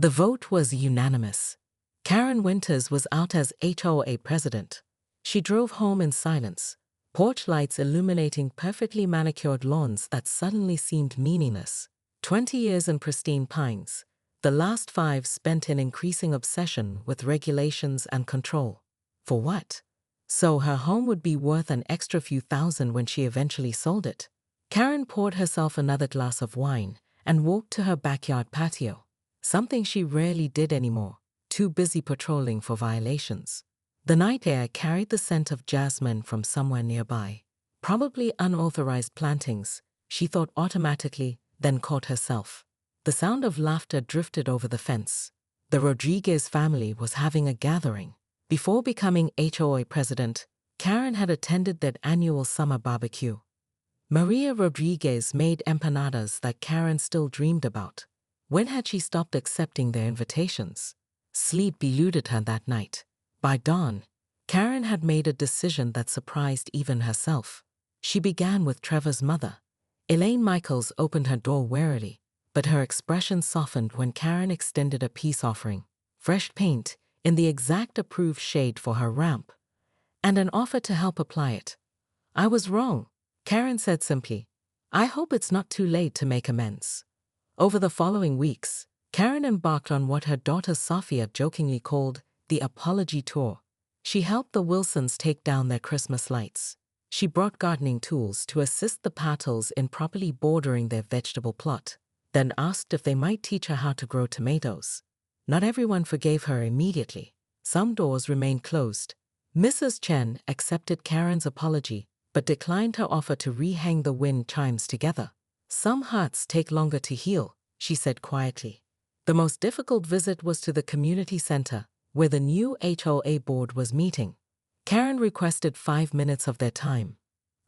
The vote was unanimous. Karen Winters was out as HOA president. She drove home in silence, porch lights illuminating perfectly manicured lawns that suddenly seemed meaningless. 20 years in pristine pines, the last 5 spent in increasing obsession with regulations and control. For what? So her home would be worth an extra few thousand when she eventually sold it. Karen poured herself another glass of wine and walked to her backyard patio, something she rarely did anymore, too busy patrolling for violations. The night air carried the scent of jasmine from somewhere nearby. Probably unauthorized plantings, she thought automatically, then caught herself. The sound of laughter drifted over the fence. The Rodriguez family was having a gathering. Before becoming HOA president, Karen had attended their annual summer barbecue. Maria Rodriguez made empanadas that Karen still dreamed about. When had she stopped accepting their invitations? Sleep eluded her that night. By dawn, Karen had made a decision that surprised even herself. She began with Trevor's mother. Elaine Michaels opened her door warily, but her expression softened when Karen extended a peace offering, fresh paint in the exact approved shade for her ramp, and an offer to help apply it. "I was wrong," Karen said simply. "I hope it's not too late to make amends." Over the following weeks, Karen embarked on what her daughter Sophia jokingly called the apology tour. She helped the Wilsons take down their Christmas lights. She brought gardening tools to assist the Patels in properly bordering their vegetable plot, then asked if they might teach her how to grow tomatoes. Not everyone forgave her immediately. Some doors remained closed. Mrs. Chen accepted Karen's apology, but declined her offer to rehang the wind chimes together. "Some hearts take longer to heal," she said quietly. The most difficult visit was to the community center, where the new HOA board was meeting. Karen requested 5 minutes of their time.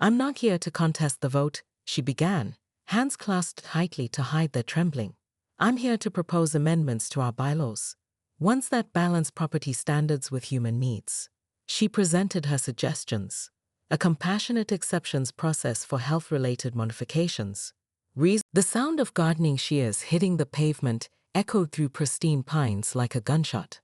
"I'm not here to contest the vote," she began, hands clasped tightly to hide their trembling. "I'm here to propose amendments to our bylaws, ones that balance property standards with human needs." She presented her suggestions: a compassionate exceptions process for health-related modifications. The sound of gardening shears hitting the pavement echoed through pristine pines like a gunshot.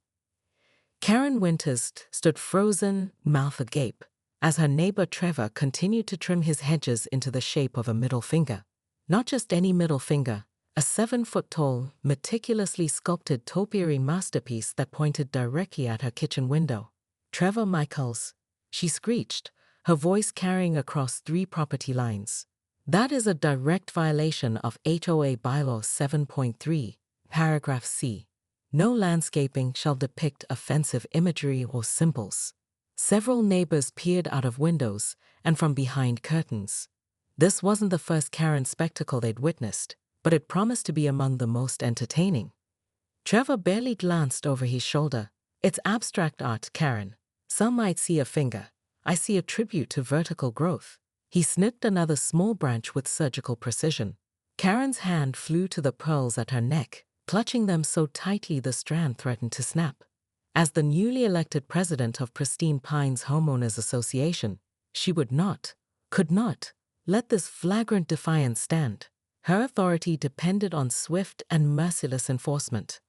Karen Winters stood frozen, mouth agape, as her neighbor Trevor continued to trim his hedges into the shape of a middle finger. Not just any middle finger, a 7-foot-tall, meticulously sculpted topiary masterpiece that pointed directly at her kitchen window. "Trevor Michaels," she screeched, her voice carrying across 3 property lines. "That is a direct violation of HOA Bylaw 7.3, paragraph C. No landscaping shall depict offensive imagery or symbols." Several neighbors peered out of windows and from behind curtains. This wasn't the first Karen spectacle they'd witnessed, but it promised to be among the most entertaining. Trevor barely glanced over his shoulder. "It's abstract art, Karen. Some might see a finger. I see a tribute to vertical growth." He snipped another small branch with surgical precision. Karen's hand flew to the pearls at her neck, clutching them so tightly the strand threatened to snap. As the newly elected president of Pristine Pines Homeowners Association, she would not, could not, let this flagrant defiance stand. Her authority depended on swift and merciless enforcement.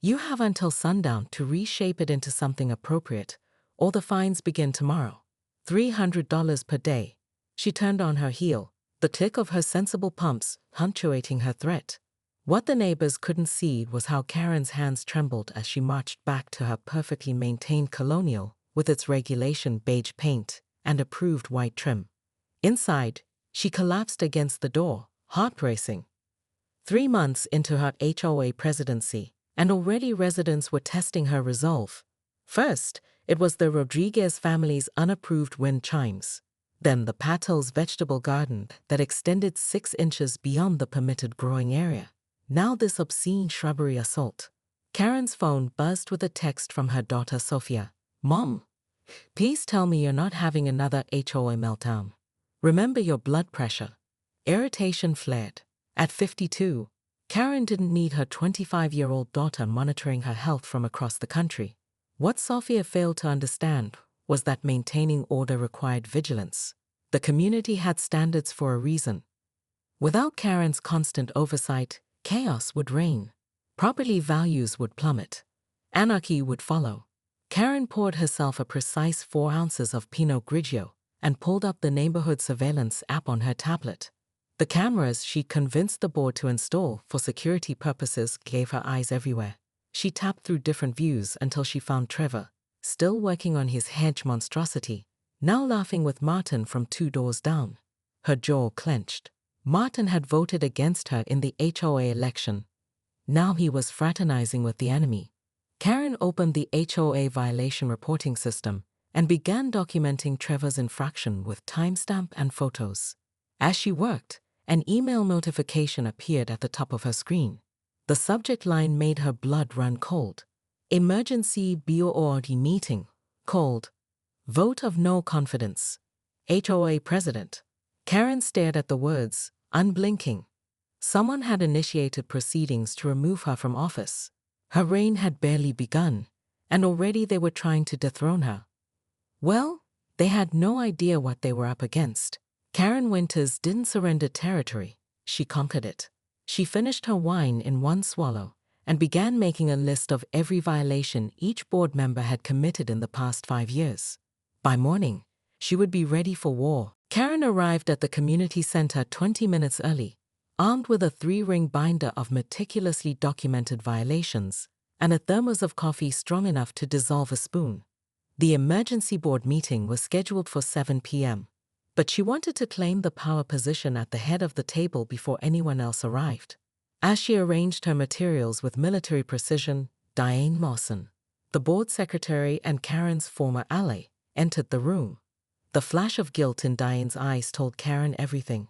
"You have until sundown to reshape it into something appropriate, or the fines begin tomorrow. $300 per day." She turned on her heel, the click of her sensible pumps punctuating her threat. What the neighbors couldn't see was how Karen's hands trembled as she marched back to her perfectly maintained colonial with its regulation beige paint and approved white trim. Inside, she collapsed against the door, heart racing. 3 months into her HOA presidency, and already residents were testing her resolve. First, it was the Rodriguez family's unapproved wind chimes. Then the Patel's vegetable garden that extended 6 inches beyond the permitted growing area. Now this obscene shrubbery assault. Karen's phone buzzed with a text from her daughter Sophia. "Mom, please tell me you're not having another HOA meltdown. Remember your blood pressure." Irritation flared. At 52, Karen didn't need her 25-year-old daughter monitoring her health from across the country. What Sophia failed to understand was that maintaining order required vigilance. The community had standards for a reason. Without Karen's constant oversight, chaos would reign. Property values would plummet. Anarchy would follow. Karen poured herself a precise 4 ounces of Pinot Grigio and pulled up the neighborhood surveillance app on her tablet. The cameras she convinced the board to install for security purposes gave her eyes everywhere. She tapped through different views until she found Trevor, still working on his hedge monstrosity, now laughing with Martin from 2 doors down. Her jaw clenched. Martin had voted against her in the HOA election. Now he was fraternizing with the enemy. Karen opened the HOA violation reporting system and began documenting Trevor's infraction with timestamp and photos. As she worked, an email notification appeared at the top of her screen. The subject line made her blood run cold. Emergency BORD meeting, called. Vote of no confidence. HOA president. Karen stared at the words, unblinking. Someone had initiated proceedings to remove her from office. Her reign had barely begun, and already they were trying to dethrone her. Well, they had no idea what they were up against. Karen Winters didn't surrender territory, she conquered it. She finished her wine in 1 swallow and began making a list of every violation each board member had committed in the past 5 years. By morning, she would be ready for war. Karen arrived at the community center 20 minutes early, armed with a 3-ring binder of meticulously documented violations and a thermos of coffee strong enough to dissolve a spoon. The emergency board meeting was scheduled for 7 p.m., but she wanted to claim the power position at the head of the table before anyone else arrived. As she arranged her materials with military precision, Diane Lawson, the board secretary and Karen's former ally, entered the room. The flash of guilt in Diane's eyes told Karen everything.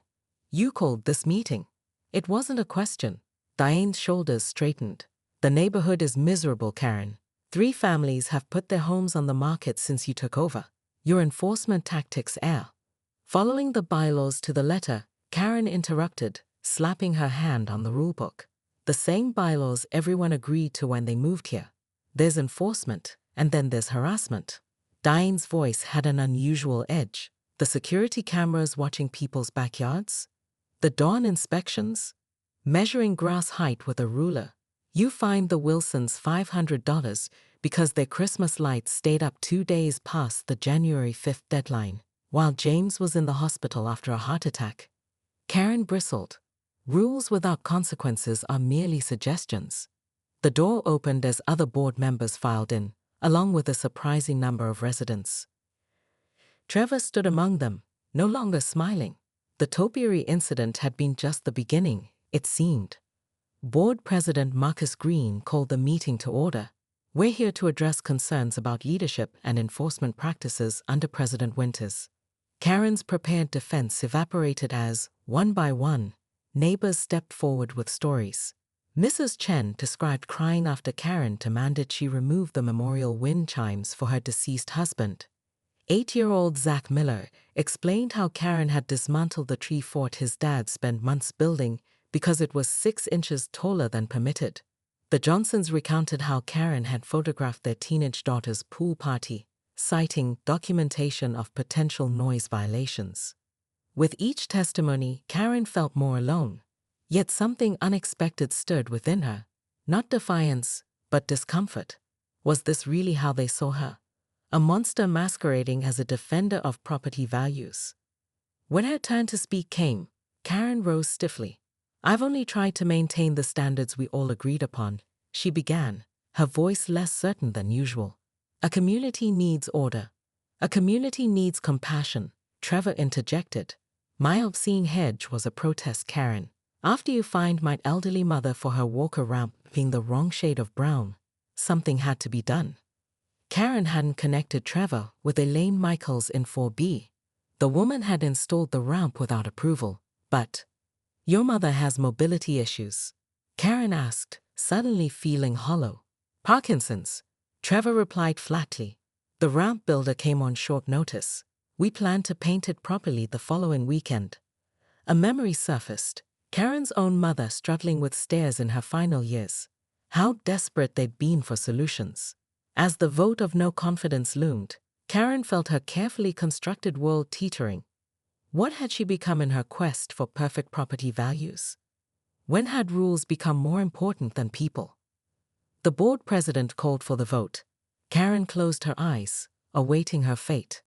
You called this meeting. It wasn't a question. Diane's shoulders straightened. The neighborhood is miserable, Karen. 3 families have put their homes on the market since you took over. Your enforcement tactics err. Following the bylaws to the letter, Karen interrupted, slapping her hand on the rulebook. The same bylaws everyone agreed to when they moved here. There's enforcement, and then there's harassment. Diane's voice had an unusual edge. The security cameras watching people's backyards? The dawn inspections? Measuring grass height with a ruler? You fined the Wilsons $500 because their Christmas lights stayed up 2 days past the January 5th deadline, while James was in the hospital after a heart attack. Karen bristled. Rules without consequences are merely suggestions. The door opened as other board members filed in, along with a surprising number of residents. Trevor stood among them, no longer smiling. The topiary incident had been just the beginning, it seemed. Board President Marcus Green called the meeting to order. We're here to address concerns about leadership and enforcement practices under President Winters. Karen's prepared defense evaporated as, one by one, neighbors stepped forward with stories. Mrs. Chen described crying after Karen demanded she remove the memorial wind chimes for her deceased husband. 8-year-old Zach Miller explained how Karen had dismantled the tree fort his dad spent months building because it was 6 inches taller than permitted. The Johnsons recounted how Karen had photographed their teenage daughter's pool party, citing documentation of potential noise violations. With each testimony, Karen felt more alone. Yet something unexpected stirred within her. Not defiance, but discomfort. Was this really how they saw her? A monster masquerading as a defender of property values. When her turn to speak came, Karen rose stiffly. I've only tried to maintain the standards we all agreed upon, she began, her voice less certain than usual. A community needs order. A community needs compassion, Trevor interjected. My obscene hedge was a protest, Karen. After you fined my elderly mother for her walker ramp being the wrong shade of brown, something had to be done. Karen hadn't connected Trevor with Elaine Michaels in 4B. The woman had installed the ramp without approval, but your mother has mobility issues, Karen asked, suddenly feeling hollow. Parkinson's, Trevor replied flatly. The ramp builder came on short notice. We planned to paint it properly the following weekend. A memory surfaced, Karen's own mother struggling with stairs in her final years. How desperate they'd been for solutions. As the vote of no confidence loomed, Karen felt her carefully constructed world teetering. What had she become in her quest for perfect property values? When had rules become more important than people? The board president called for the vote. Karen closed her eyes, awaiting her fate.